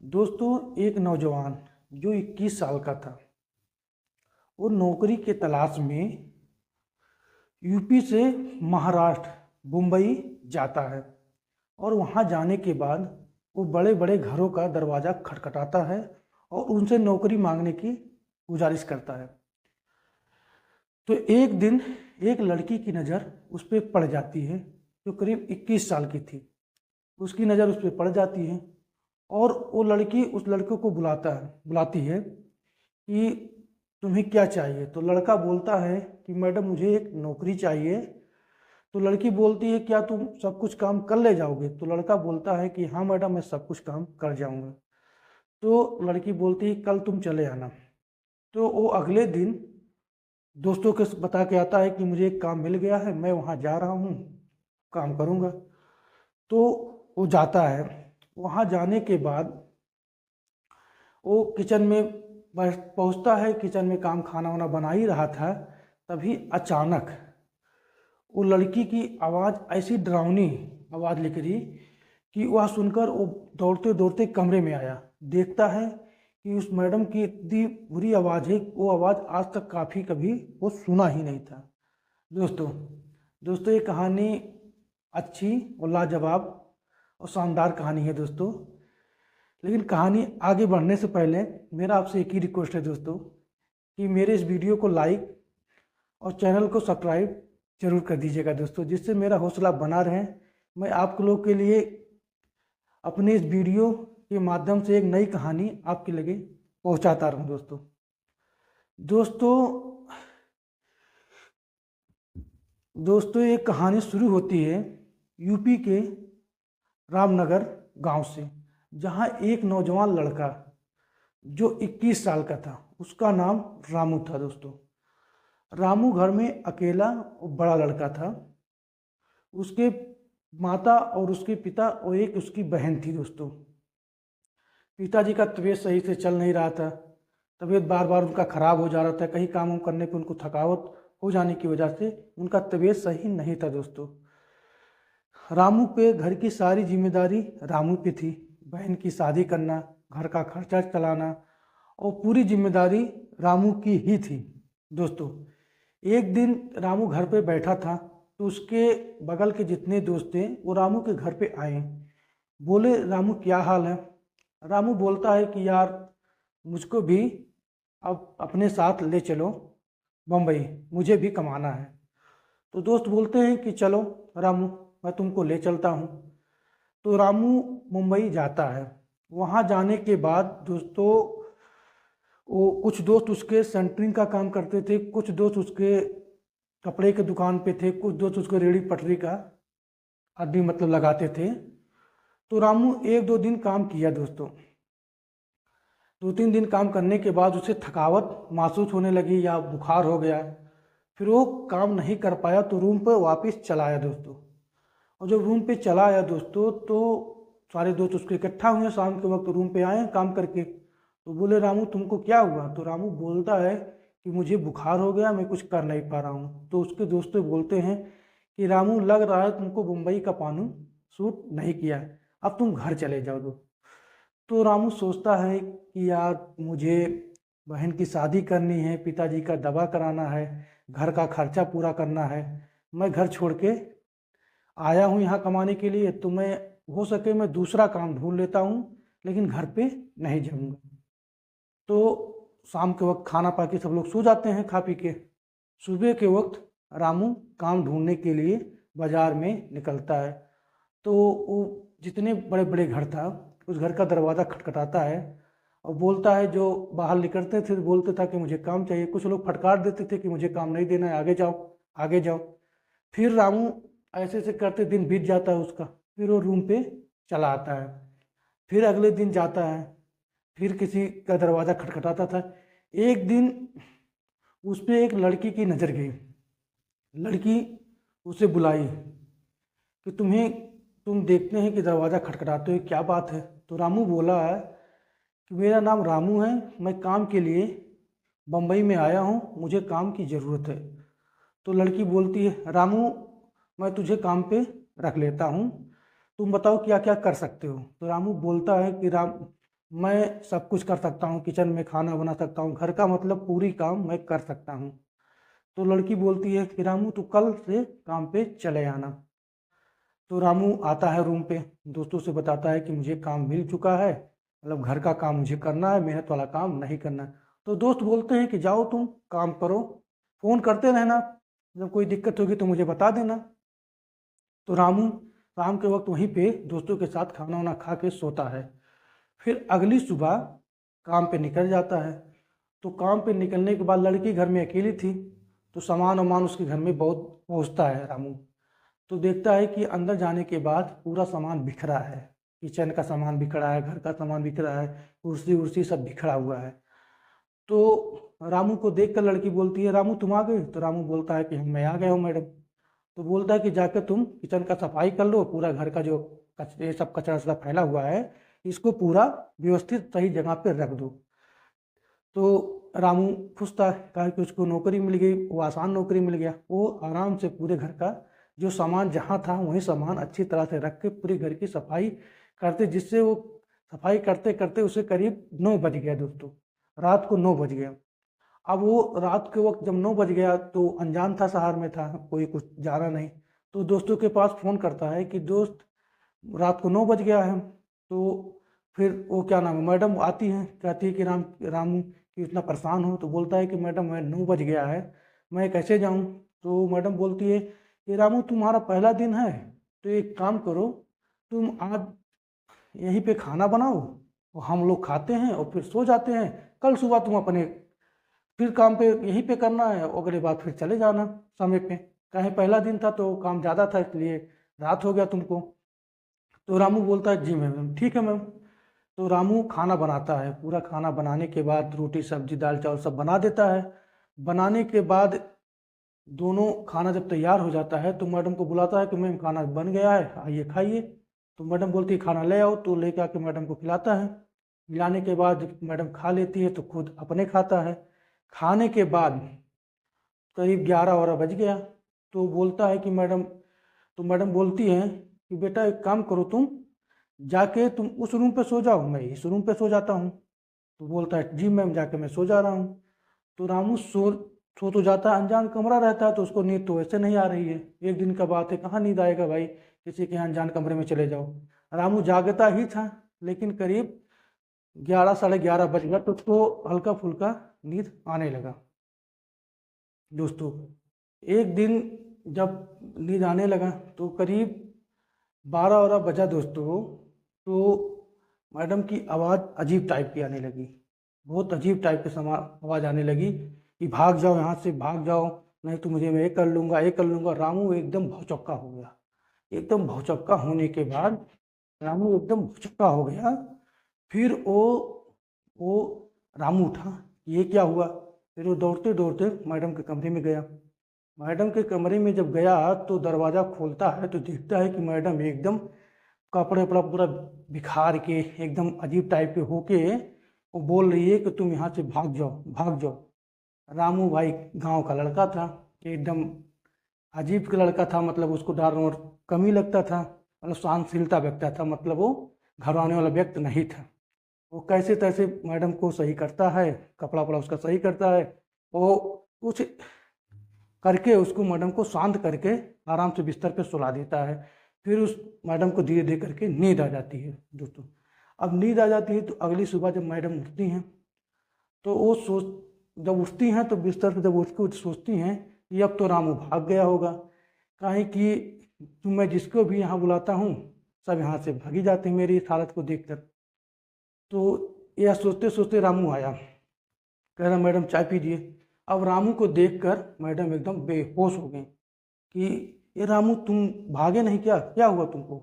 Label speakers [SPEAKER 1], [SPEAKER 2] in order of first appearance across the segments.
[SPEAKER 1] दोस्तों, एक नौजवान जो 21 साल का था, वो नौकरी के तलाश में यूपी से महाराष्ट्र मुंबई जाता है। और वहाँ जाने के बाद वो बड़े बड़े घरों का दरवाज़ा खटखटाता है और उनसे नौकरी मांगने की गुजारिश करता है। तो एक दिन एक लड़की की नज़र उस पर पड़ जाती है जो करीब 21 साल की थी। उसकी नज़र उस पर पड़ जाती है और वो लड़की उस लड़के को बुलाती है कि तुम्हें क्या चाहिए। तो लड़का बोलता है कि मैडम मुझे एक नौकरी चाहिए। तो लड़की बोलती है क्या तुम सब कुछ काम कर ले जाओगे। तो लड़का बोलता है कि हाँ मैडम, मैं सब कुछ काम कर जाऊंगा। तो लड़की बोलती है कल तुम चले आना। तो वो अगले दिन दोस्तों के बता के आता है कि मुझे एक काम मिल गया है, मैं वहाँ जा रहा हूँ, काम करूँगा। तो वो जाता है। वहाँ जाने के बाद वो किचन में पहुँचता है। किचन में खाना वाना बना ही रहा था, तभी अचानक वो लड़की की आवाज़ ऐसी डरावनी आवाज़ निकली कि वह सुनकर वो दौड़ते दौड़ते कमरे में आया। देखता है कि उस मैडम की इतनी बुरी आवाज़ है, वो आवाज़ आज तक कभी वो सुना ही नहीं था। दोस्तों दोस्तों ये कहानी अच्छी और लाजवाब और शानदार कहानी है दोस्तों। लेकिन कहानी आगे बढ़ने से पहले मेरा आपसे एक ही रिक्वेस्ट है दोस्तों, कि मेरे इस वीडियो को लाइक और चैनल को सब्सक्राइब जरूर कर दीजिएगा दोस्तों, जिससे मेरा हौसला बना रहे। मैं आप लोगों के लिए अपने इस वीडियो के माध्यम से एक नई कहानी आपके लगे पहुंचाता रहूं दोस्तों। दोस्तों दोस्तों ये कहानी शुरू होती है यूपी के रामनगर गांव से, जहां एक नौजवान लड़का जो 21 साल का था, उसका नाम रामू था दोस्तों। रामू घर में अकेला और बड़ा लड़का था। उसके माता और उसके पिता और एक उसकी बहन थी दोस्तों। पिताजी का तबीयत सही से चल नहीं रहा था। तबीयत बार बार उनका ख़राब हो जा रहा था। कहीं काम करने पर उनको थकावट हो जाने की वजह से उनका तबीयत सही नहीं था दोस्तों। रामू पे घर की सारी जिम्मेदारी रामू पे थी। बहन की शादी करना, घर का खर्चा चलाना और पूरी जिम्मेदारी रामू की ही थी दोस्तों। एक दिन रामू घर पे बैठा था तो उसके बगल के जितने दोस्त थे वो रामू के घर पे आए। बोले रामू क्या हाल है। रामू बोलता है कि यार मुझको भी अब अपने साथ ले चलो बम्बई, मुझे भी कमाना है। तो दोस्त बोलते हैं कि चलो रामू, मैं तुमको ले चलता हूँ। तो रामू मुंबई जाता है। वहाँ जाने के बाद दोस्तों वो कुछ दोस्त उसके सेंटरिंग का काम करते थे, कुछ दोस्त उसके कपड़े के दुकान पे थे, कुछ दोस्त उसको रेहड़ी पटरी का आदमी मतलब लगाते थे। तो रामू एक दो दिन काम किया दोस्तों। दो तीन दिन काम करने के बाद उसे थकावट महसूस होने लगी या बुखार हो गया। फिर वो काम नहीं कर पाया तो रूम पर वापस चला आया दोस्तों। और जब रूम पे चला आया दोस्तों तो सारे दोस्त उसके इकट्ठा हुए शाम के वक्त, रूम पे आए काम करके। तो बोले रामू तुमको क्या हुआ। तो रामू बोलता है कि मुझे बुखार हो गया, मैं कुछ कर नहीं पा रहा हूँ। तो उसके दोस्त बोलते हैं कि रामू लग रहा है तुमको मुंबई का पानी सूट नहीं किया, अब तुम घर चले जाओ दो। तो रामू सोचता है कि यार मुझे बहन की शादी करनी है, पिताजी का दवा कराना है, घर का खर्चा पूरा करना है, मैं घर छोड़ के आया हूँ यहाँ कमाने के लिए, तो मैं हो सके मैं दूसरा काम ढूंढ लेता हूँ, लेकिन घर पे नहीं जाऊँगा। तो शाम के वक्त खाना पा के सब लोग सो जाते हैं खा पी के। सुबह के वक्त रामू काम ढूंढने के लिए बाजार में निकलता है। तो वो जितने बड़े बड़े घर था उस घर का दरवाज़ा खटखटाता है और बोलता है, जो बाहर निकलते थे बोलते था कि मुझे काम चाहिए, कुछ लोग फटकार देते थे कि मुझे काम नहीं देना है, आगे जाओ आगे जाओ। फिर रामू ऐसे ऐसे करते दिन बीत जाता है उसका। फिर वो रूम पे चला आता है। फिर अगले दिन जाता है, फिर किसी का दरवाज़ा खटखटाता था। एक दिन उस पे एक लड़की की नज़र गई। लड़की उसे बुलाई कि तुम देखते हैं कि दरवाज़ा खटखटाते हो, क्या बात है। तो रामू बोला है कि मेरा नाम रामू है, मैं काम के लिए बम्बई में आया हूँ, मुझे काम की ज़रूरत है। तो लड़की बोलती है रामू मैं तुझे काम पे रख लेता हूँ, तुम बताओ क्या क्या कर सकते हो। तो रामू बोलता है कि मैं सब कुछ कर सकता हूँ, किचन में खाना बना सकता हूँ, घर का मतलब पूरी काम मैं कर सकता हूँ। तो लड़की बोलती है कि रामू तू कल से काम पे चले आना। तो रामू आता है रूम पे, दोस्तों से बताता है कि मुझे काम मिल चुका है, मतलब घर का काम मुझे करना है, मेहनत वाला काम नहीं करना है। तो दोस्त बोलते हैं कि जाओ तुम काम करो, फ़ोन करते रहना, जब कोई दिक्कत होगी तो मुझे बता देना। तो रामू शाम के वक्त वहीं पे दोस्तों के साथ खाना वाना खा के सोता है। फिर अगली सुबह काम पे निकल जाता है। तो काम पे निकलने के बाद लड़की घर में अकेली थी, तो सामान वामान उसके घर में बहुत पहुँचता है रामू। तो देखता है कि अंदर जाने के बाद पूरा सामान बिखरा है, किचन का सामान बिखरा है, घर का सामान बिखरा है, कुर्सी उर्सी सब बिखरा हुआ है। तो रामू को देखकर लड़की बोलती है रामू तुम आ गए? तो रामू बोलता है कि मैं आ गया हूँ मैडम। तो बोलता है कि जाकर तुम किचन का सफाई कर लो, पूरा घर का जो कचरे सब कचरा वचरा फैला हुआ है इसको पूरा व्यवस्थित सही जगह पे रख दो। तो रामू खुश था, कहा कि उसको नौकरी मिल गई, वो आसान नौकरी मिल गया। वो आराम से पूरे घर का जो सामान जहाँ था वहीं सामान अच्छी तरह से रख के पूरे घर की सफाई करते, जिससे वो सफाई करते करते उसे करीब 9 बज गया दोस्तों, रात को 9 बज गया। अब वो रात के वक्त जब 9 बज गया तो अनजान था, शहर में था, कोई कुछ जाना नहीं। तो दोस्तों के पास फ़ोन करता है कि दोस्त रात को 9 बज गया है। तो फिर वो क्या नाम है मैडम आती हैं, कहती है कि रामू कि इतना परेशान हो। तो बोलता है कि मैडम मैं 9 बज गया है, मैं कैसे जाऊं? तो मैडम बोलती है कि रामू तुम्हारा पहला दिन है, तो एक काम करो, तुम आज यहीं पे खाना बनाओ और हम लोग खाते हैं और फिर सो जाते हैं। कल सुबह तुम अपने फिर काम पे यहीं पे करना है और अगले बार फिर चले जाना समय पे। कहीं पहला दिन था तो काम ज़्यादा था इसलिए रात हो गया तुमको। तो रामू बोलता है जी मैम, ठीक है मैम। तो रामू खाना बनाता है, पूरा खाना बनाने के बाद रोटी सब्जी दाल चावल सब बना देता है। बनाने के बाद दोनों खाना जब तैयार हो जाता है तो मैडम को बुलाता है कि मैम खाना बन गया है, आइए खाइए। तो मैडम बोलती है खाना ले आओ, तो लेके आके मैडम को खिलाता है। खिलाने के बाद जब मैडम खा लेती है तो खुद अपने खाता है। खाने के बाद करीब 11 बज गया। तो बोलता है कि मैडम, तो मैडम बोलती हैं कि बेटा एक काम करो, तुम जाके तुम उस रूम पे सो जाओ, मैं इस रूम पे सो जाता हूँ। तो बोलता है जी मैम, जाके मैं सो जा रहा हूँ। तो रामू सो तो जाता है, अनजान कमरा रहता है तो उसको नींद तो वैसे नहीं आ रही है। एक दिन का बात है, कहाँ नींद आएगा भाई, किसी के अनजान कमरे में चले जाओ। रामू जागता ही था, लेकिन करीब 11 साढ़े 11 बज गया तो उसको हल्का फुल्का नींद आने लगा दोस्तों। एक दिन जब नींद आने लगा तो करीब 12 बजा दोस्तों। तो मैडम की आवाज़ अजीब टाइप की आने लगी, बहुत अजीब टाइप की आवाज़ आने लगी कि भाग जाओ यहाँ से, भाग जाओ, नहीं तो मुझे मैं ये कर लूँगा, ये कर लूँगा। रामू एकदम भौचक्का हो गया। एकदम भौचक्का होने के बाद रामू एकदम भौचक्का हो गया। फिर वो रामू उठा, ये क्या हुआ? फिर वो दौड़ते दौड़ते मैडम के कमरे में गया। मैडम के कमरे में जब गया तो दरवाज़ा खोलता है तो देखता है कि मैडम एकदम कपड़े वपड़ा पूरा बिखार के एकदम अजीब टाइप के होके वो बोल रही है कि तुम यहाँ से भाग जाओ, भाग जाओ। रामू भाई गांव का लड़का था, एकदम अजीब का लड़का था, मतलब उसको डर और कम ही लगता था, मतलब शांतशीलता व्यक्ति था, मतलब वो घबराने वाला व्यक्ति नहीं था। वो कैसे तैसे मैडम को सही करता है, कपड़ा वपड़ा उसका सही करता है, वो कुछ करके उसको मैडम को शांत करके आराम से बिस्तर पे सुला देता है। फिर उस मैडम को धीरे धीरे करके नींद आ जाती है दोस्तों। अब नींद आ जाती है तो अगली सुबह जब मैडम उठती हैं तो वो जब उठती हैं तो बिस्तर से जब उठ के सोचती हैं कि अब तो रामू भाग गया होगा, काहे कि मैं जिसको भी यहाँ बुलाता हूँ सब यहाँ से भागी जाते हैं मेरी इस हालत को देखकर। तो यह सोचते सोचते रामू आया, कह रहा मैडम चाय पीजिए। अब रामू को देखकर मैडम एकदम बेहोश हो गई कि ये रामू तुम भागे नहीं क्या, क्या हुआ तुमको?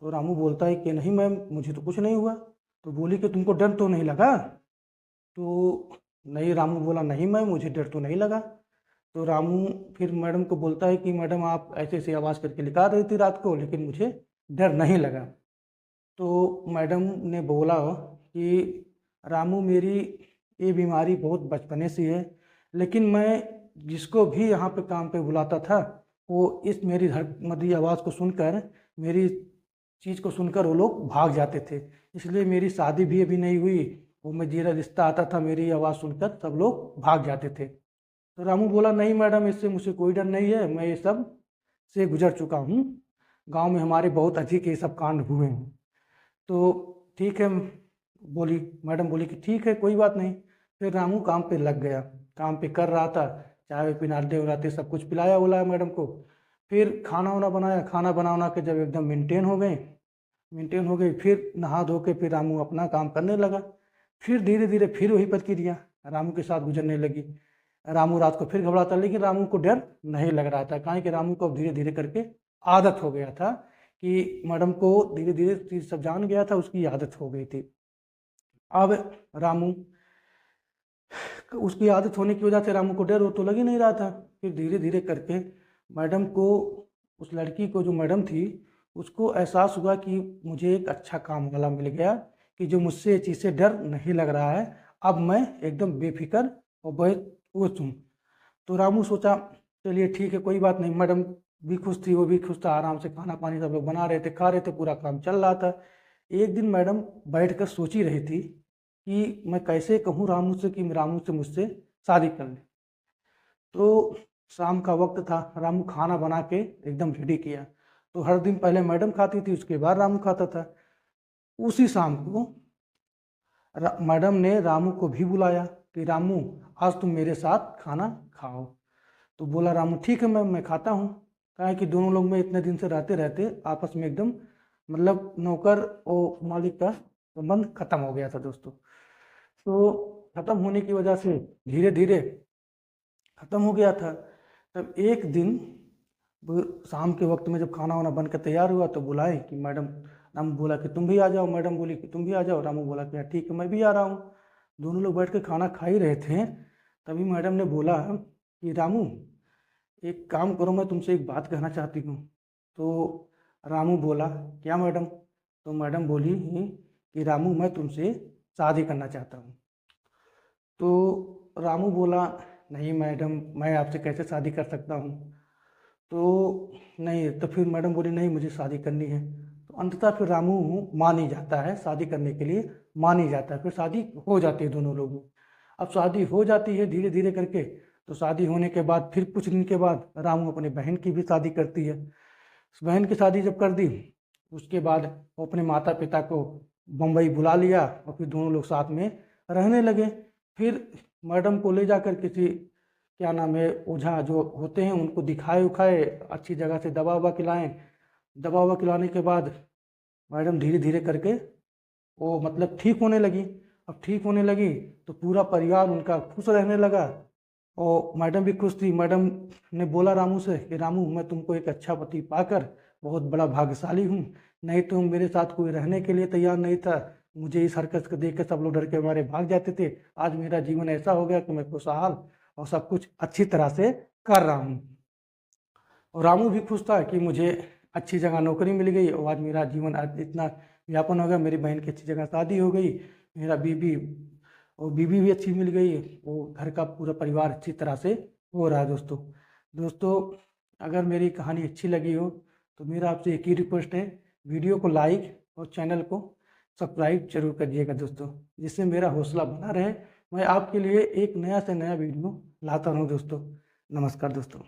[SPEAKER 1] तो रामू बोलता है कि नहीं मैम, मुझे तो कुछ नहीं हुआ। तो बोली कि तुमको डर तो नहीं लगा? तो नहीं, रामू बोला नहीं मैम, मुझे डर तो नहीं लगा। तो रामू फिर मैडम को बोलता है कि मैडम आप ऐसे ऐसे आवाज़ करके लिखा रही थी रात को, लेकिन मुझे डर नहीं लगा। तो मैडम ने बोला कि रामू मेरी ये बीमारी बहुत बचपने से है, लेकिन मैं जिसको भी यहाँ पे काम पे बुलाता था वो इस मेरी मरी आवाज़ को सुनकर मेरी चीज़ को सुनकर वो लोग भाग जाते थे। इसलिए मेरी शादी भी अभी नहीं हुई, वो मैं मेरा रिश्ता आता था, मेरी आवाज़ सुनकर सब लोग भाग जाते थे। तो रामू बोला, नहीं मैडम, इससे मुझे कोई डर नहीं है, मैं ये सब से गुजर चुका हूँ, गांव में हमारे बहुत अधिक ये सब कांड हुए हैं। तो ठीक है, बोली मैडम, बोली कि ठीक है कोई बात नहीं। फिर रामू काम पे लग गया, काम पे कर रहा था, चाय पिलाते उलाते सब कुछ पिलाया उलाया मैडम को। फिर खाना वाना बनाया, खाना बना के जब एकदम मेंटेन हो गई, फिर नहा धो के फिर रामू अपना काम करने लगा। फिर धीरे धीरे फिर वही प्रक्रिया रामू के साथ गुजरने लगी। रामू रात को फिर घबराता, लेकिन रामू को डर नहीं लग रहा था, कहाँ कि रामू को अब धीरे धीरे करके आदत हो गया था कि मैडम को धीरे धीरे चीज सब जान गया था, उसकी आदत हो गई थी। अब रामू, उसकी आदत होने की वजह से रामू को डर वो तो लग ही नहीं रहा था। फिर धीरे धीरे करके मैडम को, उस लड़की को जो मैडम थी, उसको एहसास हुआ कि मुझे एक अच्छा काम वाला मिल गया, कि जो मुझसे ये चीज़ से डर नहीं लग रहा है, अब मैं एकदम बेफिक्र और बहुत हूँ। तो रामू सोचा चलिए ठीक है कोई बात नहीं, मैडम भी खुश थी, वो भी खुश था, आराम से खाना पानी सब लोग बना रहे थे, खा रहे थे, पूरा काम चल रहा था। एक दिन मैडम बैठ कर सोच ही रही थी कि मैं कैसे कहूँ रामू से कि रामू से मुझसे शादी कर ले। तो शाम का वक्त था, रामू खाना बना के एकदम रेडी किया। तो हर दिन पहले मैडम खाती थी, उसके बाद रामू खाता था। उसी शाम को मैडम ने रामू को भी बुलाया कि रामू आज तुम मेरे साथ खाना खाओ। तो बोला रामू ठीक है मैं खाता हूँ। कहा कि दोनों लोग में इतने दिन से रहते रहते आपस में एकदम मतलब नौकर और मालिक का संबंध खत्म हो गया था दोस्तों। तो खत्म होने की वजह से धीरे धीरे खत्म हो गया था। तब एक दिन शाम के वक्त में जब खाना वाना बनकर तैयार हुआ तो बुलाए कि मैडम, रामू बोला कि तुम भी आ जाओ, मैडम बोली कि तुम भी आ जाओ, रामू बोला कि ठीक है मैं भी आ रहा हूँ। दोनों लोग बैठ के खाना खा ही रहे थे, तभी मैडम ने बोला कि रामू एक काम करो, मैं तुमसे एक बात कहना चाहती हूँ। तो रामू बोला क्या मैडम? तो मैडम बोली कि रामू मैं तुमसे शादी करना चाहता हूँ। तो रामू बोला नहीं मैडम, मैं आपसे कैसे शादी कर सकता हूँ? तो नहीं, तो फिर मैडम बोली नहीं मुझे शादी करनी है। तो अंततः फिर रामू मान ही जाता है, शादी करने के लिए मान ही जाता है। फिर शादी हो जाती है दोनों लोगों। अब शादी हो जाती है धीरे धीरे करके। तो शादी होने के बाद फिर कुछ दिन के बाद रामू अपनी बहन की भी शादी करती है। बहन की शादी जब कर दी, उसके बाद वो अपने माता पिता को बम्बई बुला लिया और फिर दोनों लोग साथ में रहने लगे। फिर मैडम को ले जाकर किसी, क्या नाम है, ओझा जो होते हैं उनको दिखाए उखाए, अच्छी जगह से दवा ववा खिलाएं। दवा ववा खिलाने के बाद मैडम धीरे धीरे करके वो मतलब ठीक होने लगी। अब ठीक होने लगी तो पूरा परिवार उनका खुश रहने लगा और मैडम भी खुश थी। मैडम ने बोला रामू से कि रामू मैं तुमको एक अच्छा पति पाकर बहुत बड़ा भाग्यशाली हूँ, नहीं तो मेरे साथ कोई रहने के लिए तैयार नहीं था। मुझे इस हरकत को देख के सब लोग डर के मारे भाग जाते थे। आज मेरा जीवन ऐसा हो गया कि मैं खुशहाल और सब कुछ अच्छी तरह से कर रहा हूँ। और रामू भी खुश था कि मुझे अच्छी जगह नौकरी मिल गई और आज मेरा जीवन आज इतना व्यापन हो गया, मेरी बहन की अच्छी जगह शादी हो गई, मेरा बीबी और बीबी भी अच्छी मिल गई, वो घर का पूरा परिवार अच्छी तरह से हो रहा है। दोस्तों दोस्तों अगर मेरी कहानी अच्छी लगी हो तो मेरा आपसे एक ही रिक्वेस्ट है, वीडियो को लाइक और चैनल को सब्सक्राइब जरूर करिएगा दोस्तों, जिससे मेरा हौसला बना रहे, मैं आपके लिए एक नया से नया वीडियो लाता रहूँ दोस्तों। नमस्कार दोस्तों।